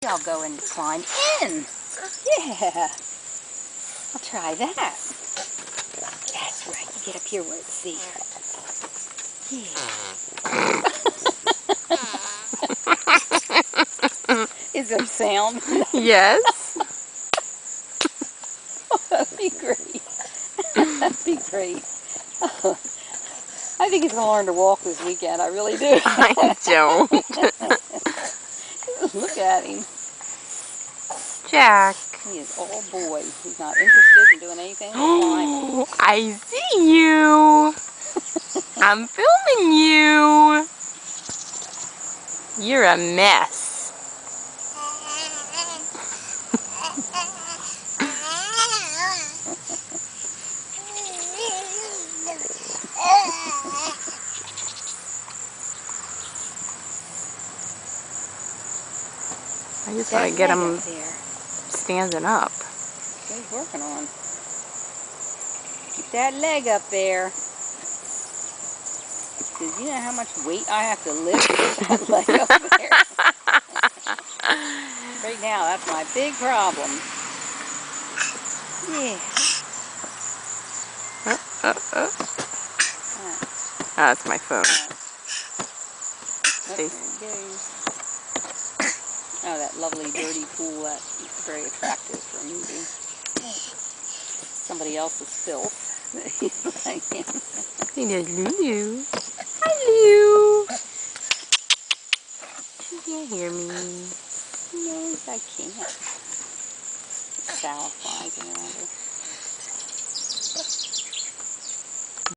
I'll go and climb in. Yeah. I'll try that. That's right. You get up here where it's safe. Yeah. Is there sound? Yes. Oh, that'd be great. That'd be great. Oh, I think he's going to learn to walk this weekend. I really do. I don't. Look at him. Jack. He is all boy. He's not interested in doing anything but climbing. I see you. I'm filming you. You're a mess. I just want to get him standing up. That's what he's working on. Keep that leg up there. Because you know how much weight I have to lift to get that leg up there. Right now, that's my big problem. Yeah. Oh, that's my phone. There it goes. Oh, that lovely dirty pool. That's very attractive for a movie. Somebody else's filth. He does Lulu. Hello. You can't hear me. No, I can't. Sow flies around her.